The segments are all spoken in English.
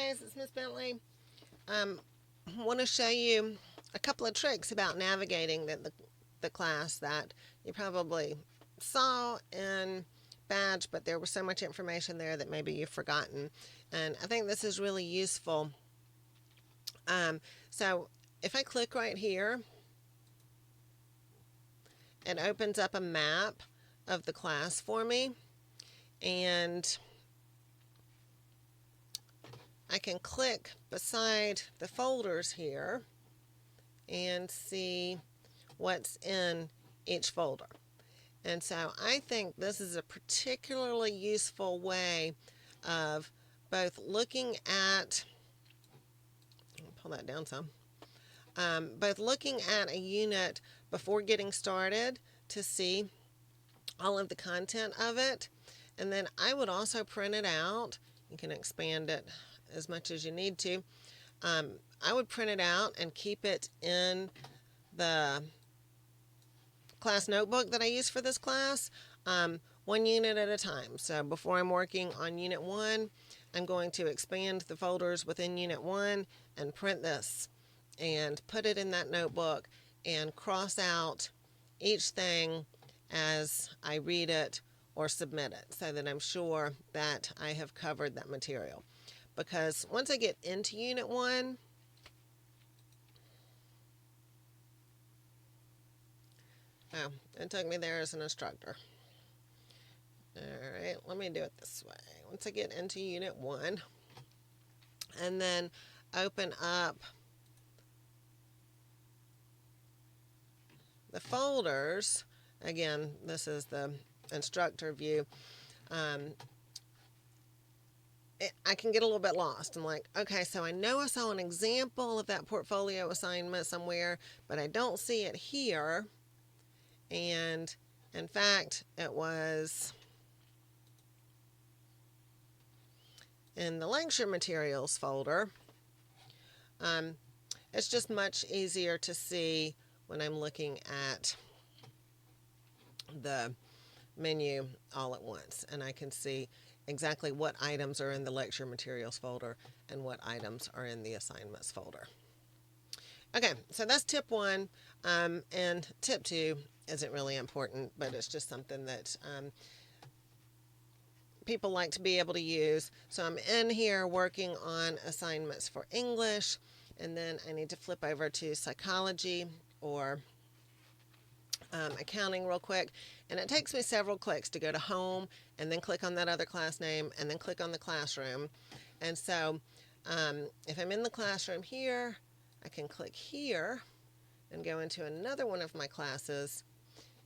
guys, it's Miss Bentley. I want to show you a couple of tricks about navigating the class that you probably saw in Badge, but there was so much information there that maybe you've forgotten. And I think this is really useful. So if I click right here, it opens up a map of the class for me. And I can click beside the folders here and see what's in each folder. And so I think this is a particularly useful way of both looking at, pull that down some, both looking at a unit before getting started to see all of the content of it. And then I would also print it out. You can expand it as much as you need to. I would print it out and keep it in the class notebook that I use for this class, one unit at a time. So before I'm working on Unit 1, I'm going to expand the folders within Unit 1 and print this and put it in that notebook and cross out each thing as I read it or submit it so that I'm sure that I have covered that material. Because once I get into Unit 1, oh, it took me there as an instructor. All right, let me do it this way. Once I get into Unit 1, and then open up the folders. Again, this is the instructor view. I can get a little bit lost. I'm like, okay, so I know I saw an example of that portfolio assignment somewhere, but I don't see it here. And in fact, it was in the lecture materials folder. It's just much easier to see when I'm looking at the menu all at once, and I can see exactly what items are in the lecture materials folder and what items are in the assignments folder. Okay, so that's tip 1, and tip 2 isn't really important, but it's just something that people like to be able to use. So I'm in here working on assignments for English, and then I need to flip over to psychology or accounting real quick, and it takes me several clicks to go to home and then click on that other class name and then click on the classroom. And so if I'm in the classroom here, I can click here and go into another one of my classes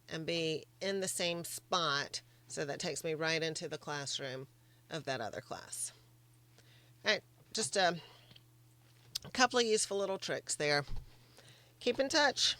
and be in the same spot, so that takes me right into the classroom of that other class. All right, just a couple of useful little tricks there. Keep in touch.